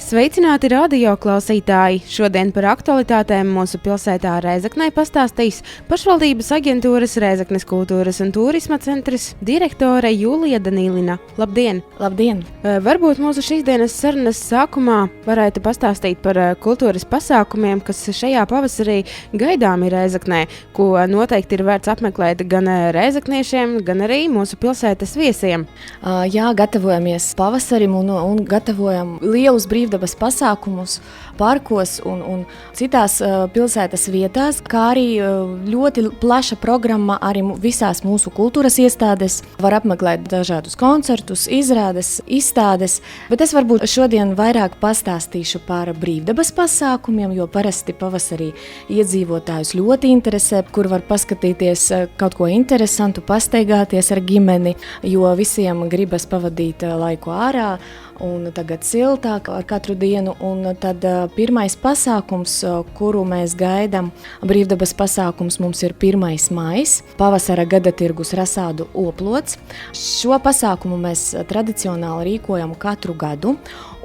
Sveicināti radio klausītāji! Šodien par aktualitātēm mūsu pilsētā Rēzeknē pastāstīs pašvaldības aģentūras Rēzeknes kultūras un turisma centrs direktore Julija Danīlina. Labdien! Labdien! Varbūt mūsu šīsdienas sarunas sākumā varētu pastāstīt par kultūras pasākumiem, kas šajā pavasarī gaidāmi Rēzeknē, ko noteikti ir vērts apmeklēt gan rēzekniešiem, gan arī mūsu pilsētas viesiem. Jā, gatavojamies pavasarim un gatavojam lielus brīvdabas pasākumus parkos un citās pilsētas vietās, kā arī ļoti plaša programma arī visās mūsu kultūras iestādēs. Var apmeklēt dažādus koncertus, izrādes, izstādes, bet es varbūt šodien vairāk pastāstīšu par brīvdabas pasākumiem, jo parasti pavasarī iedzīvotājus ļoti interesē, kur var paskatīties kaut ko interesantu, pastaigāties ar ģimeni, jo visiem gribas pavadīt laiku ārā un tagad siltāk ar katru dienu. Un tad pirmais pasākums, kuru mēs gaidām, brīvdabas pasākums mums ir 1. maijs, pavasara gada tirgus Rasādu oplots. Šo pasākumu mēs tradicionāli rīkojam katru gadu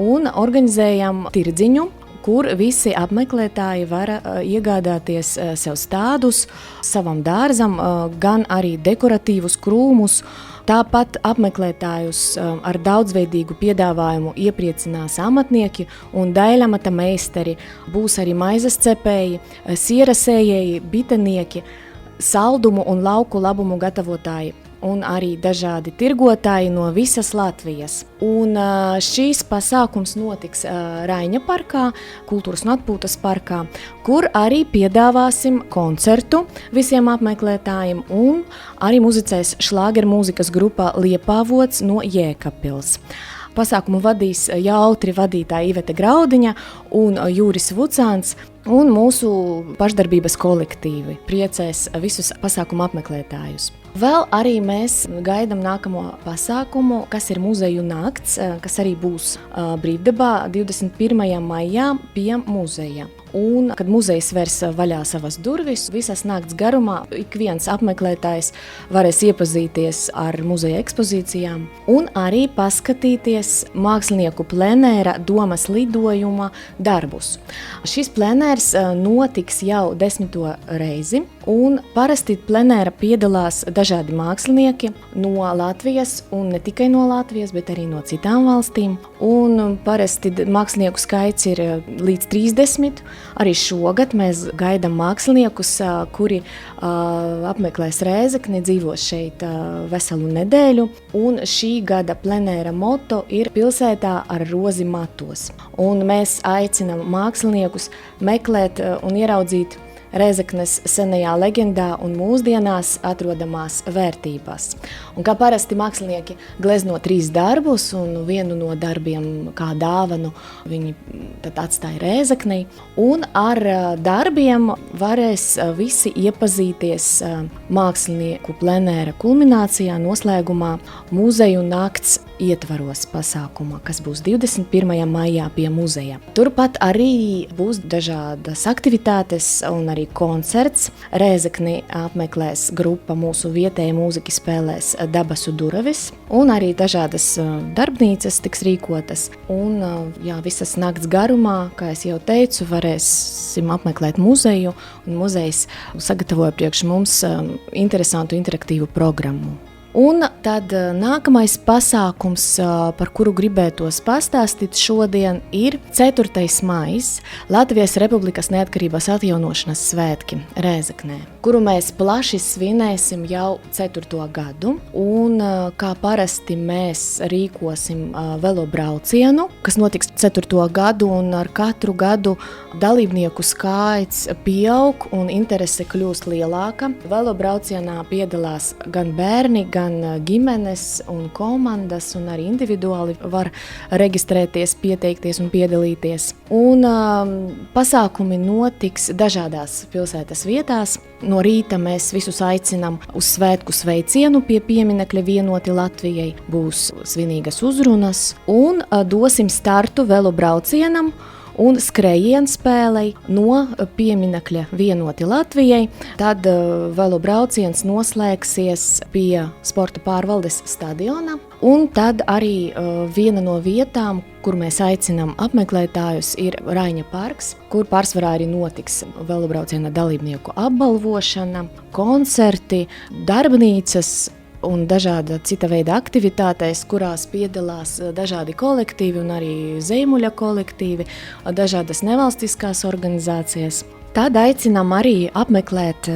un organizējam tirdziņu, kur visi apmeklētāji var iegādāties sev stādus, savam dārzam, gan arī dekoratīvus krūmus. Tāpat apmeklētājus ar daudzveidīgu piedāvājumu iepriecinās amatnieki un daiļamata meistari. Būs arī maizes cepēji, sierasējēji, bitenieki, saldumu un lauku labumu gatavotāji un arī dažādi tirgotāji no visas Latvijas. Un šīs pasākums notiks Raiņa parkā, Kultūras un atpūtas parkā, kur arī piedāvāsim koncertu visiem apmeklētājiem un arī muzicēs šlāgermūzikas grupa Liepāvots no Jēkabpils. Pasākumu vadīs jautri vadītāji Ivete Graudiņa un Jūris Vucāns, un mūsu pašdarbības kolektīvi priecēs visus pasākumu apmeklētājus. Vēl arī mēs gaidām nākamo pasākumu, kas ir muzeju nakts, kas arī būs brīvdabā 21. maijā pie muzeja. Un, kad muzejs vērs vaļā savas durvis, visas nakts garumā ik viens apmeklētājs varēs iepazīties ar muzeja ekspozīcijām un arī paskatīties mākslinieku plenēra domas lidojuma darbus. Šis plenērs notiks jau 10. reizi, un parasti plenēra piedalās dažādi mākslinieki no Latvijas, un ne tikai no Latvijas, bet arī no citām valstīm. Un parasti mākslinieku skaits ir līdz 30. Arī šogad mēs gaidām māksliniekus, kuri apmeklēs Rēzekni, dzīvos šeit veselu nedēļu. Un šī gada plenēra moto ir pilsētā ar rozi matos. Un mēs aicinām māksliniekus meklēt un ieraudzīt Rēzeknes senajā leģendā un mūsdienās atrodamās vērtībās. Un kā parasti mākslinieki glezno 3 darbus, un vienu no darbiem kā dāvanu viņi tad atstāja Rēzeknei. Un ar darbiem varēs visi iepazīties mākslinieku plenēra kulminācijā, noslēgumā muzeju nakts ietvaros pasākumā, kas būs 21. maijā pie muzeja. Turpat arī būs dažādas aktivitātes un arī koncerts. Rēzekni apmeklēs grupa mūsu vietēja mūzika spēlēs Dabasu Duravis, un arī dažādas darbnīcas tiks rīkotas. Un visas nakts garumā, kā es jau teicu, varēsim apmeklēt muzeju, un muzejs sagatavoja priekš mums interesantu interaktīvu programmu. Un tad nākamais pasākums, par kuru gribētos pastāstīt šodien, ir 4. maijs, Latvijas Republikas neatkarības atjaunošanas svētki Rēzeknē, kuru mēs plaši svinēsim jau 4. gadu. Un kā parasti mēs rīkosim velobraucienu, kas notiks 4. gadu, un ar katru gadu dalībnieku skaits pieaug un interese kļūst lielāka. Velobraucienā piedalās gan bērni, gan ģimenes un komandas, un arī individuāli var reģistrēties, pieteikties un piedalīties. Un pasākumi notiks dažādās pilsētas vietās. No rīta mēs visus aicinām uz svētku sveicienu pie pieminekļa Vienoti Latvijai. Būs svinīgas uzrunas un dosim startu velobraucienam. un skrējienu spēlei no pieminekļa Vienoti Latvijai. Tad velobrauciens noslēgsies pie sporta pārvaldes stadiona. Un tad arī viena no vietām, kur mēs aicinām apmeklētājus, ir Raiņa parks, kur pārsvarā arī notiks velobrauciena dalībnieku apbalvošana, koncerti, darbnīcas un dažāda cita veida aktivitātēs, kurās piedalās dažādi kolektīvi un arī zīmuļa kolektīvi, dažādas nevalstiskās organizācijas. Tad aicinām arī apmeklēt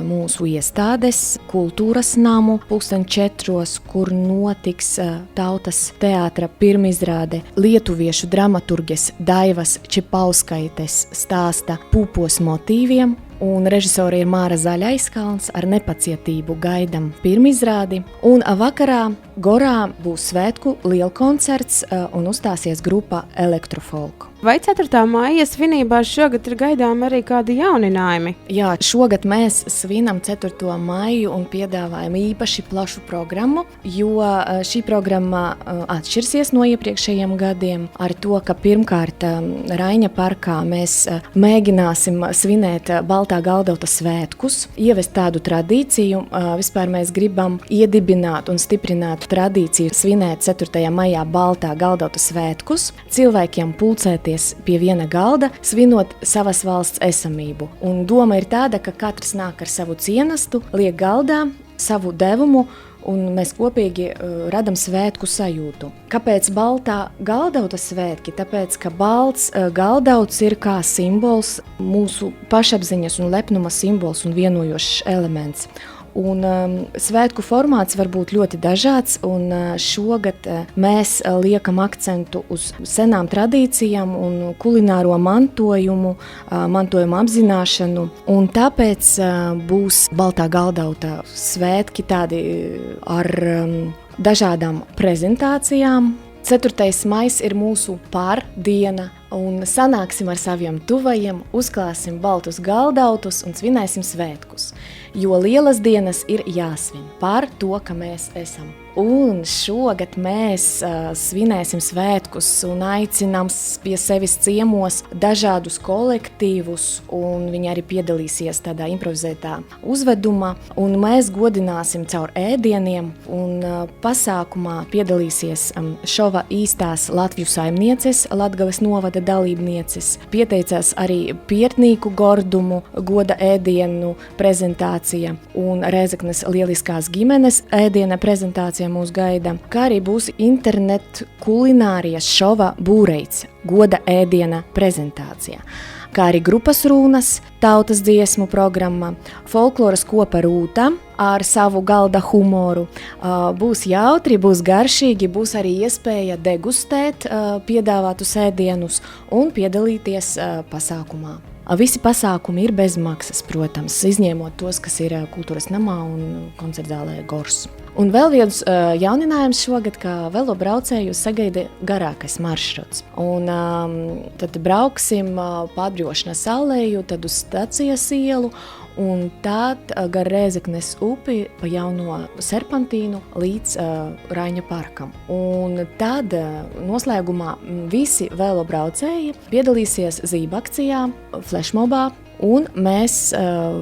mūsu iestādes, kultūras namu 4:00, kur notiks Tautas teātra pirmizrāde lietuviešu dramaturges Daivas Čipauskaites stāsta Pūpos motīviem, un režisori ir Māra Zaļaiskalns. Ar nepacietību gaidam pirmizrādi. Un vakarā Gorā būs svētku lielkoncerts un uzstāsies grupa Elektrofolku. Vai 4. maija svinībās šogad ir gaidām arī kādi jauninājumi? Jā, šogad mēs svinam 4. maiju un piedāvājam īpaši plašu programmu, jo šī programma atšķirsies no iepriekšējiem gadiem ar to, ka pirmkārt Raiņa parkā mēs mēģināsim svinēt Baltā Galdauta svētkus, ievest tādu tradīciju. Vispār mēs gribam iedibināt un stiprināt tradīciju svinēt 4. maijā Baltā Galdauta svētkus, cilvēkiem pulcēties pie viena galda, svinot savas valsts esamību. Un doma ir tāda, ka katrs nāk ar savu cienastu, liek galdā savu devumu, un mēs kopīgi radam svētku sajūtu. Kāpēc Baltā Galdauta svētki? Tāpēc, ka balts galdauts ir kā simbols, mūsu pašapziņas un lepnuma simbols un vienojošs elements. Un svētku formāts var būt ļoti dažāds, un šogad mēs liekam akcentu uz senām tradīcijām un kulināro mantojumu apzināšanu, un tāpēc būs Baltā Galdauta svētki tādi ar dažādām prezentācijām. 4. maijs ir mūsu pārdiena, un sanāksim ar saviem tuvajiem, uzklāsim baltus galdautus un svinēsim svētkus. Jo lielas dienas ir jāsvin par to, ka mēs esam. Un šogad mēs svinēsim svētkus un aicinām pie sevis ciemos dažādus kolektīvus, un viņi arī piedalīsies tādā improvizētā uzvedumā, un mēs godināsim caur ēdieniem, un pasākumā piedalīsies šova īstās Latviju saimnieces, Latgales novada dalībnieces, pieteicās arī Pietnīku gordumu goda ēdienu prezentācija un Rēzeknes lieliskās ģimenes ēdiena prezentācija mūs gaida, kā arī būs internet kulinārijas šova Būreits goda ēdiena prezentācija, kā arī grupas runas, tautas dziesmu programma, folkloras kopa Rūta ar savu galda humoru. Būs jautri, būs garšīgi, būs arī iespēja degustēt piedāvātus ēdienus un piedalīties pasākumā. Visi pasākumi ir bez maksas, protams, izņemot tos, kas ir kultūras namā un koncertzālē Gors. Un vēl viens jauninājums šogad, ka velobraucējus sagaida garākais maršruts. Un tad brauksim Pārbriošanas alēju, tad uz Stacijas ielu, un tad gar Rēzeknes upi pa jauno serpantīnu līdz Raiņa parkam. Un tad noslēgumā visi velobraucēji piedalīsies zībakcijā, flešmobā, un mēs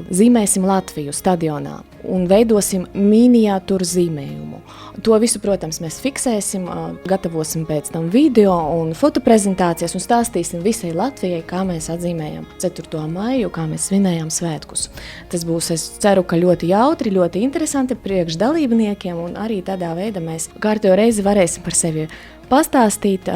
zīmēsim Latviju stadionā un veidosim miniatūru zīmējumu. To visu, protams, mēs fiksēsim, gatavosim pēc tam video un fotoprezentācijas un stāstīsim visai Latvijai, kā mēs atzīmējam 4. maiju, kā mēs svinējam svētkus. Tas būs, es ceru, ka ļoti jautri, ļoti interesanti priekš dalībniekiem, un arī tādā veidā mēs kārtējo reizi varēsim par sevi pastāstīt,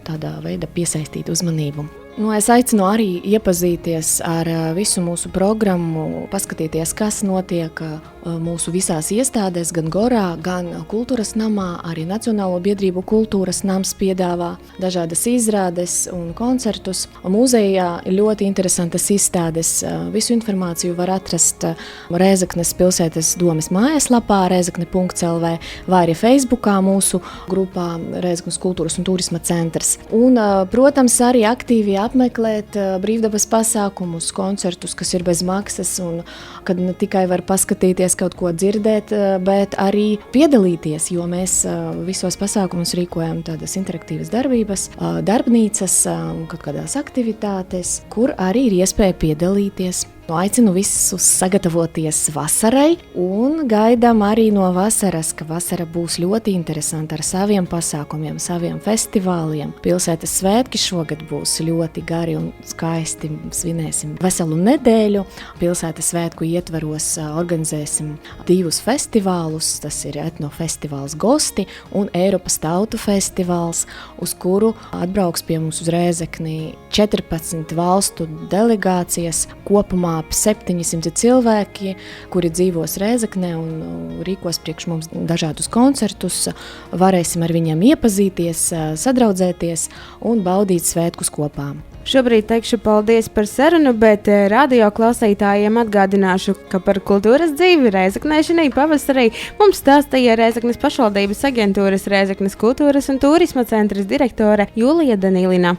tādā veidā piesaistīt uzmanību. Es aicinu arī iepazīties ar visu mūsu programmu, paskatīties, kas notiek mūsu visās iestādēs, gan Gorā, gan kultūras namā, arī Nacionālo biedrību kultūras nams piedāvā dažādas izrādes un koncertus. Muzejā ir ļoti interesantas izstādes. Visu informāciju var atrast Rēzeknes pilsētas domes mājaslapā rēzekne.lv vai arī Facebookā mūsu grupā Rēzeknes Reizeknes kultūras un turisma centrs. Un, protams, arī aktīvi apmeklēt brīvdabas pasākumus, koncertus, kas ir bez maksas, un kad ne tikai var paskatīties, kaut ko dzirdēt, bet arī piedalīties, jo mēs visos pasākumus rīkojam tādas interaktīvas darbības, darbnīcas, kaut kādās aktivitātes, kur arī ir iespēja piedalīties. Aicinu visus sagatavoties vasarai un gaidām arī no vasaras, ka vasara būs ļoti interesanta ar saviem pasākumiem, saviem festivāliem. Pilsētas svētki šogad būs ļoti gari un skaisti. Svinēsim veselu nedēļu. Pilsētas svētku ietvaros organizēsim 2 festivālus. Tas ir etnofestivāls Gosti un Eiropas tautu festivāls, uz kuru atbrauks pie mums uz Rēzekni 14 valstu delegācijas, kopumā ap 700 cilvēki, kuri dzīvos Rēzeknē un rīkos priekš mums dažādus koncertus. Varēsim ar viņiem iepazīties, sadraudzēties un baudīt svētkus kopā. Šobrīd teikšu paldies par sarunu, bet radio klausītājiem atgādināšu, ka par kultūras dzīvi Rēzeknē šī pavasarī mums stāstīja Rēzeknes pašvaldības aģentūras Rēzeknes kultūras un turisma centras direktore Jūlija Danilina.